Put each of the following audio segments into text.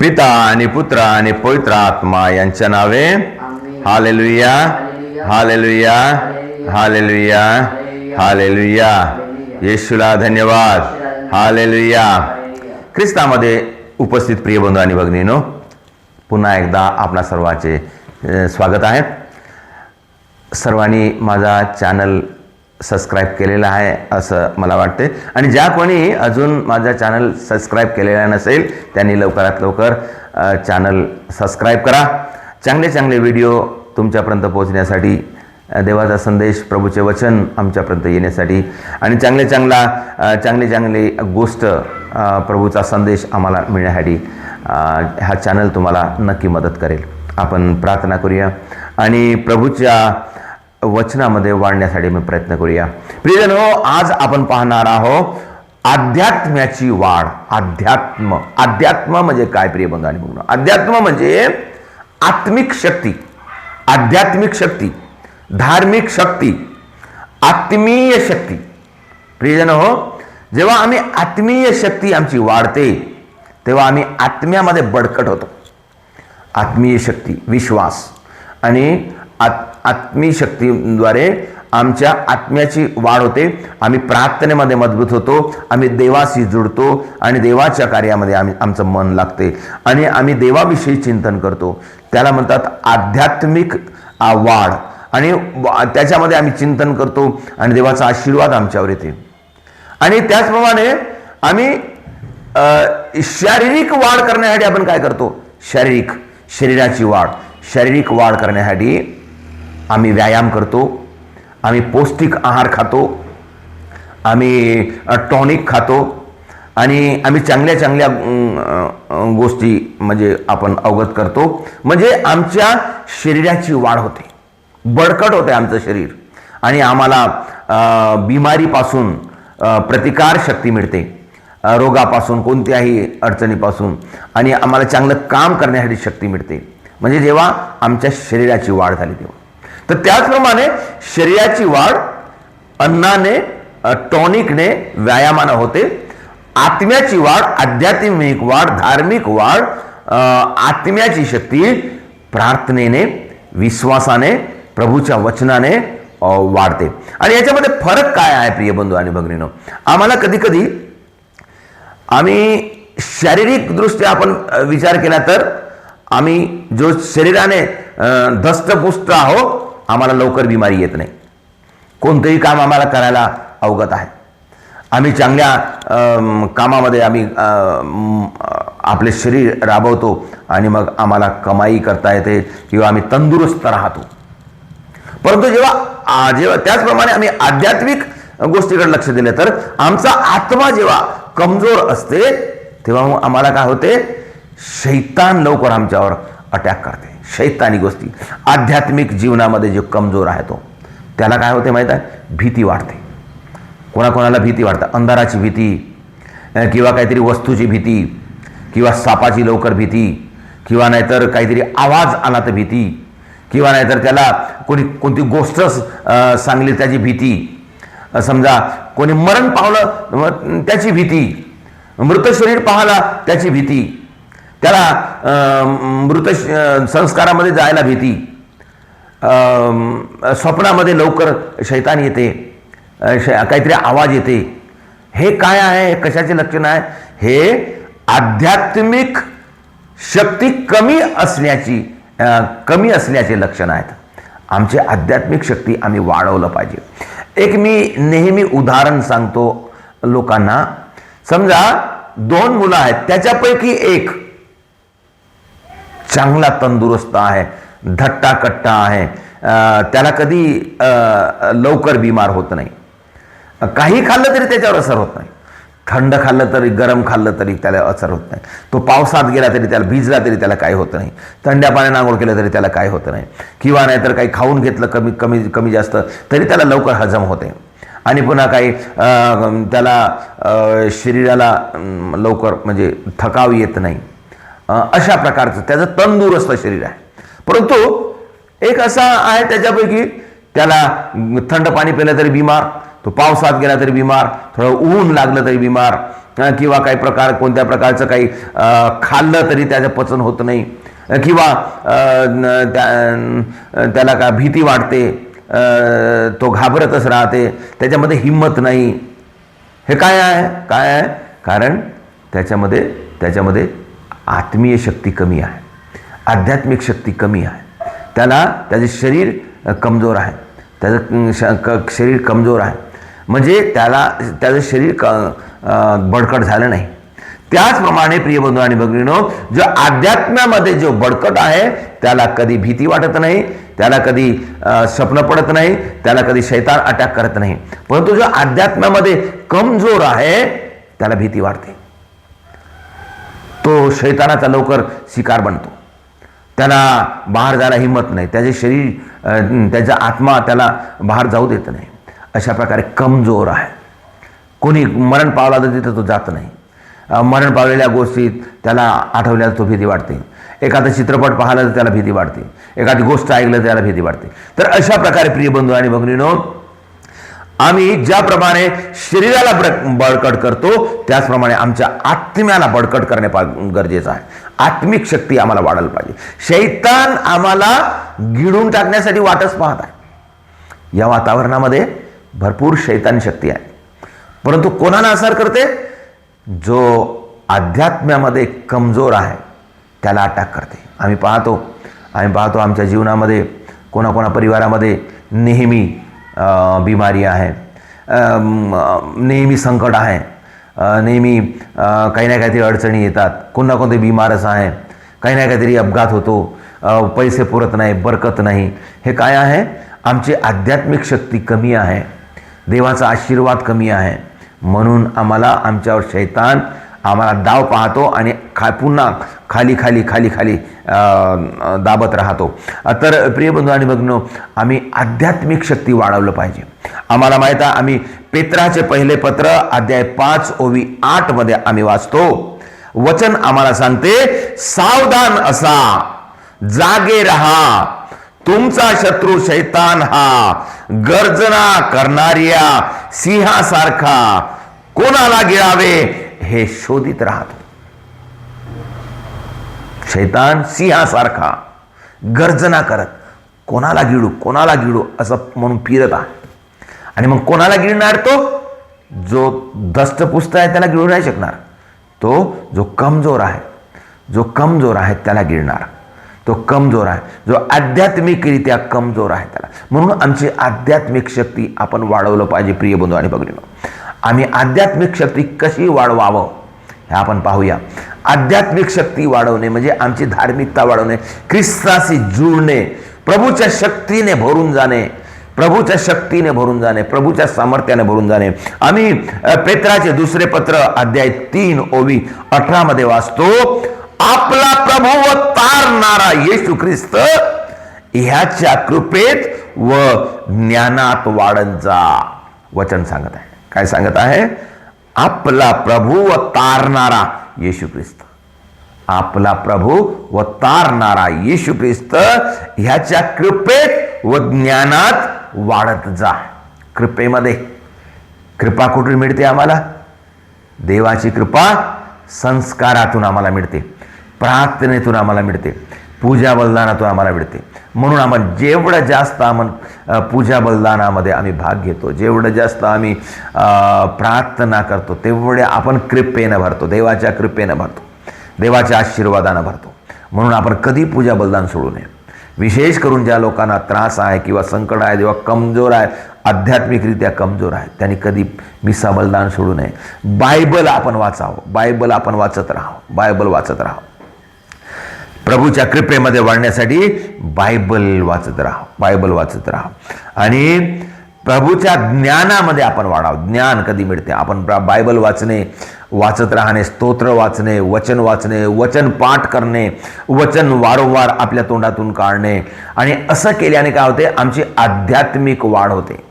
पिता आणि पुत्र आणि पवित्र आत्मा यांच्या नावे. Hallelujah, hallelujah, hallelujah, hallelujah. येशूला धन्यवाद. हालेलुया. ख्रिस्तामध्ये उपस्थित प्रिय बंधू आणि भगिनीनो, पुन्हा एकदा आपणा सर्वांचे स्वागत आहे. सर्वांनी माझा चॅनल सबस्क्राईब केलेला आहे असं मला वाटते, आणि ज्या कोणी अजून माझा चॅनल सबस्क्राईब केलेला नसेल त्यांनी लवकरात लवकर चॅनल सबस्क्राईब करा. चांगले चांगले व्हिडिओ तुमच्यापर्यंत पोहोचण्यासाठी, देवाचा संदेश, प्रभूचे वचन आमच्यापर्यंत येण्यासाठी, आणि चांगली चांगली गोष्ट, प्रभूचा संदेश आम्हाला मिळण्यासाठी हा चॅनल तुम्हाला नक्की मदत करेल. आपण प्रार्थना करूया आणि प्रभूच्या वचनामध्ये वाढण्यासाठी मी प्रयत्न करूया. प्रियजनो, आज आपण पाहणार आहोत अध्यात्म्याची वाढ. अध्यात्म म्हणजे काय प्रिय बंधू आणि भगिनींनो? अध्यात्म म्हणजे आत्मिक शक्ती, आध्यात्मिक शक्ती, धार्मिक शक्ती, आत्मीय शक्ती. प्रियजनो, जेव्हा आम्ही आत्मीय शक्ती आमची वाढते तेव्हा आम्ही आत्म्यामध्ये बळकट होतो. आत्मीय शक्ती, विश्वास आणि आत्मीय शक्तीद्वारे आमच्या आत्म्याची वाढ होते. आम्ही प्रार्थनेमध्ये मजबूत होतो, आम्ही देवाशी जुडतो आणि देवाच्या कार्यामध्ये आमचं मन लागते आणि आम्ही देवाविषयी चिंतन करतो. त्याला म्हणतात आध्यात्मिक वाढ, आणि त्याच्यामध्ये आम्ही चिंतन करतो आणि देवाचा आशीर्वाद आमच्यावर येते. आणि त्याचप्रमाणे आम्ही शारीरिक वाढ करण्यासाठी आपण काय करतो? शरीराची वाढ, शारीरिक वाढ करण्यासाठी आम्ही व्यायाम करतो, आम्ही पौष्टिक आहार खातो, आम्ही टॉनिक खातो, आणि आम्ही चांगल्या गोष्टी म्हणजे आपण अवगत करतो. म्हणजे आमच्या शरीराची वाढ होते, बळकट होते आमचं शरीर, आणि आम्हाला बिमारीपासून प्रतिकार शक्ती मिळते, रोगापासून, कोणत्याही अडचणीपासून, आणि आम्हाला चांगलं काम करण्यासाठी शक्ती मिळते. म्हणजे जेव्हा आमच्या शरीराची वाढ झाली तेव्हा. तर त्याचप्रमाणे शरीराची वाढ अन्नाने, टॉनिकने, व्यायामाने होते. आत्म्याची वाढ, आध्यात्मिक वाढ, धार्मिक वाढ, आत्म्याची शक्ती प्रार्थनेने, विश्वासाने, प्रभूच्या वचनाने वाढते. आणि याच्यामध्ये फरक काय आहे प्रिय बंधू आणि भगिनींनो? आम्हाला कधी आम्ही शारीरिक दृष्ट्या आपण विचार केला तर आम्ही जो शरीराने धष्टपुष्ट आहोत, आम्हाला लवकर बिमारी येत नाही. कोणतंही काम आम्हाला करायला अवगत आहे. आम्ही चांगल्या कामामध्ये आम्ही आपले शरीर राबवतो आणि मग आम्हाला कमाई करता येते किंवा आम्ही तंदुरुस्त राहतो. परंतु जेव्हा त्याचप्रमाणे आम्ही आध्यात्मिक गोष्टीकडे लक्ष दिले तर आमचा आत्मा जेव्हा कमजोर असते तेव्हा आम्हाला काय होते? शैतान लवकर आमच्यावर अटॅक करते. शैतानी गोष्टी आध्यात्मिक जीवनामध्ये जो कमजोर आहे तो, त्याला काय होते माहीत आहे? भीती वाढते. कोणाकोणाला भीती वाटते? अंधाराची भीती, किंवा काहीतरी वस्तूची भीती, किंवा सापाची लवकर भीती, किंवा नाहीतर काहीतरी आवाज आला तर भीती, किंवा नाहीतर त्याला कोणती गोष्ट सांगली त्याची भीती, समजा कोणी मरण पावलं त्याची भीती, मृत शरीर पाहायला त्याची भीती, त्याला मृत संस्कारामध्ये जायला भीती, स्वप्नामध्ये लवकर शैतान येते, काहीतरी आवाज येते. हे काय आहे? कशाचे लक्षण आहे? हे आध्यात्मिक शक्ती कमी असल्याचे लक्षण आहेत. आमची आध्यात्मिक शक्ती आम्ही वाढवलं पाहिजे. एक मी नेहमी उदाहरण सांगतो लोकांना. समजा 2 मुलं आहेत, त्याच्यापैकी एक चांगला तंदुरुस्त आहे, धट्टाकट्टा आहे, त्याला कधी लवकर बिमार होत नाही. काही खाल्लं तरी त्याच्यावर असर होत नाही. थंड खाल्लं तरी, गरम खाल्लं तरी त्याला असर होत नाही. तो पावसात गेला तरी, त्याला भिजला तरी त्याला काही होत नाही. थंड्या पाण्याने आंघोळ केलं तरी त्याला काही होत नाही. किंवा नाहीतर काही खाऊन घेतलं कमी जास्त तरी त्याला लवकर हजम होते. आणि पुन्हा काही त्याला शरीराला लवकर म्हणजे थकाव येत नाही. अशा प्रकारचं त्याचं तंदुरुस्त शरीर आहे. परंतु एक असा आहे त्याच्यापैकी, त्याला थंड पाणी पिलं तरी बिमार, तो पावसात गेला तरी बिमार, थोडं ऊन लागलं तरी बिमार, किंवा काही कोणत्या प्रकारचं काही खाल्लं तरी त्याचं पचन होत नाही, किंवा त्याला का भीती वाटते, तो घाबरतच राहते, त्याच्यामध्ये हिंमत नाही. हे काय आहे? कारण त्याच्यामध्ये आत्मीय शक्ती कमी आहे, आध्यात्मिक शक्ती कमी आहे. त्याचे शरीर कमजोर आहे, शरीर कमजोर आहे, म्हणजे त्याचं शरीर बळकट झालं नाही. त्याचप्रमाणे प्रिय बंधू आणि भगिनींनो, जो अध्यात्मामध्ये जो बळकट आहे त्याला कधी भीती वाटत नाही, त्याला कधी स्वप्न पडत नाही, त्याला कधी शैतान अटॅक करत नाही. परंतु जो अध्यात्मामध्ये कमजोर आहे त्याला भीती वाटते, तो शैतानाचा लवकर शिकार बनतो, त्याला बाहेर जायला हिंमत नाही, त्याचे शरीर त्याचा आत्मा त्याला बाहेर जाऊ देत नाही. अशा प्रकारे कमजोर आहे. कोणी मरण पावला तर तिथं तो जात नाही. मरण पावलेल्या गोष्टीत त्याला आठवल्यास तो भीती वाटते, एखादा चित्रपट पाहिला तर त्याला भीती वाटते, एखादी गोष्ट ऐकलं तर त्याला भीती वाटते. तर अशा प्रकारे प्रिय बंधू आणि भगिनींनो, आम्ही ज्याप्रमाणे शरीराला बळकट करतो त्याचप्रमाणे आमच्या आत्म्याला बळकट करणे गरजेचं आहे. आत्मिक शक्ती आम्हाला वाढायला पाहिजे. शैतान आम्हाला गिळून टाकण्यासाठी वाटच पाहत आहे. या वातावरणामध्ये भरपूर शैतान शक्ती आहे, परंतु कोणाला असर करते? जो अध्यात्मामध्ये कमजोर आहे त्याला अटॅक करते. आम्ही पाहतो आमच्या जीवनामध्ये कोणाकोणा परिवारामध्ये नेहमी बिमारी आहे, नेहमी संकट आहे, नेहमी काही ना काहीतरी अडचणी येतात, कोणा कोणते बिमारच आहे, काही ना काहीतरी अपघात होतो, पैसे पुरत नाही, बरकत नाही. हे काय आहे? आमची आध्यात्मिक शक्ती कमी आहे, देवाचा आशीर्वाद कमी आहे. म्हणून आमच्यावर शैतान आम्हाला डाव पाहतो आणि पुन्हा खाली दाबत राहतो. तर प्रिय बंधू आणि भगिनींनो, आम्ही आध्यात्मिक शक्ती वाढवलं पाहिजे. आम्हाला माहीत आहे, आम्ही पेत्राचे पहिले पत्र अध्याय 5:8 मध्ये आम्ही वाचतो, वचन आम्हाला सांगते, सावधान असा, जागे रहा, तुमचा शत्रू शैतान हा गर्जना करणाऱ्या सिंहासारखा कोणाला गिळावे हे शोधित राहतो. शैतान सिंहासारखा गर्जना करत कोणाला गिळू असं म्हणून फिरत आहे. आणि मग कोणाला गिळणार? तो जो दष्टपुष्ट आहे त्याला गिळू नाही शकणार, तो जो कमजोर आहे त्याला गिळणार. तो कमजोर आहे, जो आध्यात्मिकरित्या कमजोर आहे त्याला. म्हणून आमची आध्यात्मिक शक्ती आपण वाढवलं पाहिजे. प्रिय बंधू आणि भगिनींनो, आम्ही आध्यात्मिक शक्ती कशी वाढवावं हे आपण पाहूया. आध्यात्मिक शक्ती वाढवणे म्हणजे आमची धार्मिकता वाढवणे, ख्रिस्ताशी जुळणे, प्रभूच्या शक्तीने भरून जाणे, प्रभूच्या सामर्थ्याने भरून जाणे. आम्ही पेत्राचे दुसरे पत्र अध्याय 3:18 मध्ये वाचतो, आपला प्रभू व तारणारा येशू ख्रिस्त ह्याच्या कृपेत व ज्ञानात वाढत जा. वचन सांगत आहे. काय सांगत आहे? आपला प्रभू व तारणारा येशू ख्रिस्त, आपला प्रभू व तारणारा येशू ख्रिस्त ह्याच्या कृपेत व ज्ञानात वाढत जा. कृपेमध्ये, कृपा कुठून मिळते आम्हाला? देवाची कृपा संस्कारातून आम्हाला मिळते, प्रार्थनेतून आम्हाला मिळते, पूजा बलिदानातून आम्हाला मिळते. म्हणून आपण जेवढं जास्त पूजा बलिदानामध्ये आम्ही भाग घेतो, जेवढं जास्त आम्ही प्रार्थना करतो, तेवढे आपण कृपेनं भरतो, देवाच्या कृपेनं भरतो, देवाच्या आशीर्वादानं भरतो. म्हणून आपण कधी पूजा बलिदान सोडू नये. विशेष करून ज्या लोकांना त्रास आहे किंवा संकट आहे, जेव्हा कमजोर आहे, आध्यात्मिकरित्या कमजोर आहे, त्यांनी कधी मिसा बलिदान सोडू नये. बायबल आपण वाचावं, बायबल आपण वाचत राहावं. प्रभूच्या कृपेमध्ये वाढण्यासाठी बायबल वाचत राहा आणि प्रभूच्या ज्ञानामध्ये आपण वाढावं. ज्ञान कधी मिळते? आपण बायबल वाचत राहणे, स्तोत्र वाचणे, वचन वाचणे, वचन पाठ करणे, वचन वारंवार आपल्या तोंडातून काढणे. आणि असं केल्याने काय होते? आमची आध्यात्मिक वाढ होते.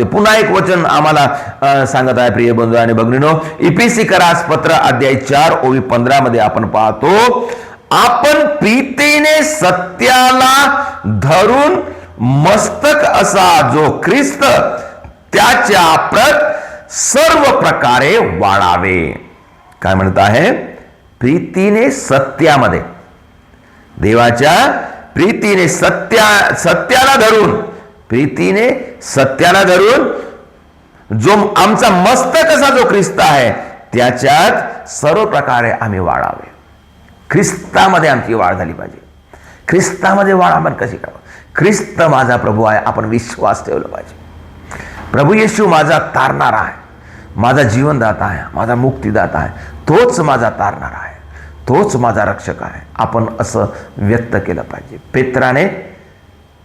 पुन्हा एक वचन आम्हाला सांगत आहे प्रिय बंधू आणि भगिनींनो, इफिसिकरास पत्र अध्याय 4:15 मध्ये आपण पाहतो, आपण प्रीतीने सत्याला धरून मस्तक असा जो ख्रिस्त त्याच्या प्रत सर्व प्रकारे वाढावे. काय म्हणत आहे? प्रीतीने सत्यामध्ये, देवाच्या प्रीतीने सत्याला धरून, प्रीतीने सत्याला धरून जो आमचा मस्तक असा जो ख्रिस्त आहे त्याच्यात सर्व प्रकारे आम्ही वाढावे. ख्रिस्तामध्ये आमची वाढ झाली पाहिजे. ख्रिस्तामध्ये वाढ आपण कशी करावं? ख्रिस्त माझा प्रभू आहे, आपण विश्वास ठेवला पाहिजे. प्रभू येशू माझा तारणारा आहे, माझा जीवनदाता आहे, माझा मुक्तीदाता आहे, तोच माझा तारणारा आहे, तोच माझा रक्षक आहे. आपण असं व्यक्त केलं पाहिजे. पेत्राने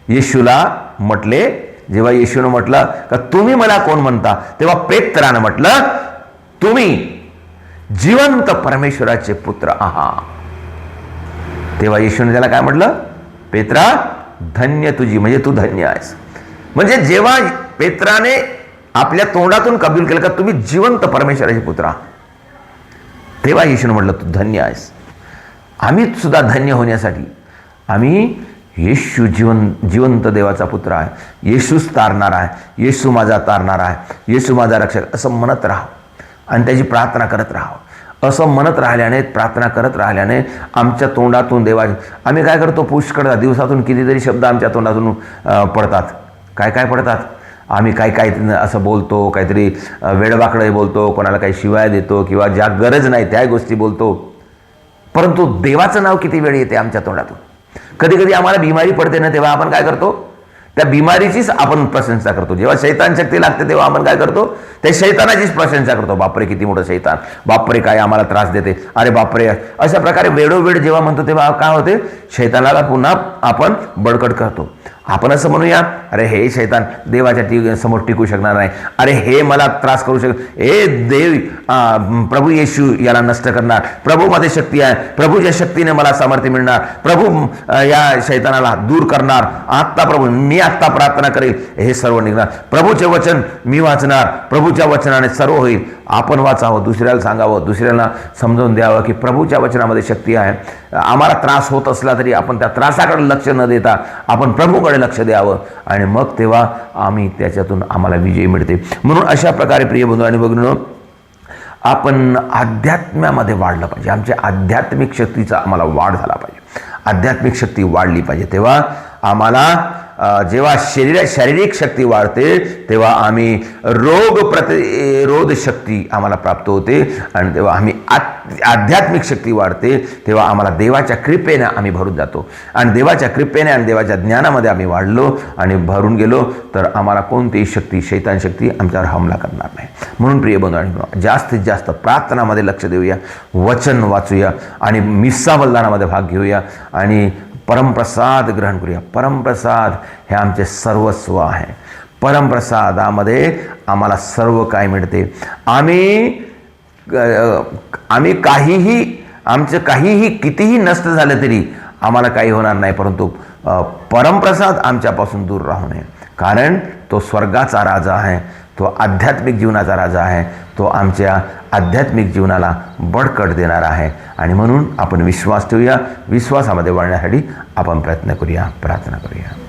येशूला म्हटले, जेव्हा येशूने म्हटलं का तुम्ही मला कोण म्हणता, तेव्हा पेत्राने म्हटलं तुम्ही जिवंत परमेश्वराचे पुत्र आहात. तेव्हा येशूने त्याला काय म्हटलं? पेत्रा, धन्य तुझी, म्हणजे तू धन्य आहेस. म्हणजे जेव्हा पेत्राने आपल्या तोंडातून कबूल केलं का तुम्ही जिवंत परमेश्वराचे पुत्र आहात, तेव्हा येशूने म्हटलं तू धन्य आहेस. आम्ही सुद्धा धन्य होण्यासाठी आम्ही येशू जिवंत देवाचा पुत्र आहे, येशूच तारणार आहे, येशू माझा तारणार आहे, येशू माझा रक्षक असं म्हणत राहा आणि त्याची प्रार्थना करत राहा. असं म्हणत राहिल्याने, प्रार्थना करत राहिल्याने आमच्या तोंडातून देवाचे, आम्ही काय करतो, पुष्कळ दिवसातून कितीतरी शब्द आमच्या तोंडातून पडतात. काय काय पडतात? आम्ही काय असं बोलतो, काहीतरी वेडवाकडे बोलतो, कोणाला काही शिवाय देतो किंवा ज्या गरज नाही त्या गोष्टी बोलतो. परंतु देवाचं नाव किती वेळ येते आमच्या तोंडातून. कधी कधी आम्हाला बिमारी पडते ना, तेव्हा आपण काय करतो? त्या बिमारीचीच आपण प्रशंसा करतो. जेव्हा शैतान शक्ती लागते तेव्हा आपण काय करतो? त्या शैतानाचीच प्रशंसा करतो. बापरे किती मोठं शैतान, बापरे काय आम्हाला त्रास देते, अरे बापरे. अशा प्रकारे वेळोवेळ जेव्हा म्हणतो तेव्हा काय होते? शैतानाला पुन्हा आपण बळकट करतो. आपण असं म्हणूया, अरे हे शैतान देवाच्या समोर टिकू शकणार नाही, अरे हे मला त्रास करू हे देव प्रभू येशू याला नष्ट करणार, प्रभूमध्ये शक्ती आहे, प्रभूच्या शक्तीने मला सामर्थ्य मिळणार, प्रभू या शैतानाला दूर करणार. आत्ता प्रभू, मी आत्ता प्रार्थना करेल, हे सर्व निघणार. प्रभूचे वचन मी वाचणार, प्रभूच्या वचनाने सर्व होईल. आपण वाचावं, दुसऱ्याला सांगावं, दुसऱ्याला समजावून द्यावं की प्रभूच्या वचनामध्ये शक्ती आहे. आम्हाला त्रास होत असला तरी आपण त्या त्रासाकडे लक्ष न देता आपण प्रभूकडे लक्ष द्यावं आणि मग तेव्हा आम्ही त्याच्यातून आम्हाला विजय मिळते. म्हणून अशा प्रकारे प्रिय बंधू आणि भगिनींनो, आपण अध्यात्मामध्ये वाढलं पाहिजे. आमच्या आध्यात्मिक शक्तीचा आम्हाला वाढ झाला पाहिजे, आध्यात्मिक शक्ती वाढली पाहिजे. तेव्हा आम्हाला जेव्हा शारीरिक शक्ती वाढते तेव्हा आम्ही रोग प्रतिरोध शक्ती आम्हाला प्राप्त होते आणि तेव्हा आम्ही आध्यात्मिक शक्ती वाढते तेव्हा आम्हाला देवाच्या कृपेने आम्ही भरून जातो आणि देवाच्या कृपेने आणि देवाच्या ज्ञानामध्ये आम्ही वाढलो आणि भरून गेलो तर आम्हाला कोणतीही शक्ती, शैतान शक्ती आमच्यावर हमला करणार नाही. म्हणून प्रिय बंधू, जास्तीत जास्त प्रार्थनामध्ये लक्ष देऊया, वचन वाचूया आणि मिस्सा बलिदानामध्ये भाग घेऊया आणि परमप्रसाद ग्रहण करूया. परमप्रसाद हे आमचे सर्वस्व आहे. परमप्रसादामध्ये आम्हाला सर्व काय मिळते. आम्ही काहीही कितीही नष्ट झालं तरी आम्हाला काही होणार नाही, परंतु परमप्रसाद आमच्यापासून दूर राहू नये. कारण तो स्वर्गाचा राजा आहे, तो आध्यात्मिक जीवनाचा राजा आहे, तो आमच्या आध्यात्मिक जीवनाला बळकट देणार आहे. आणि म्हणून आपण विश्वास ठेवूया, विश्वासामध्ये वाढण्यासाठी आपण प्रयत्न करूया, प्रार्थना करूया.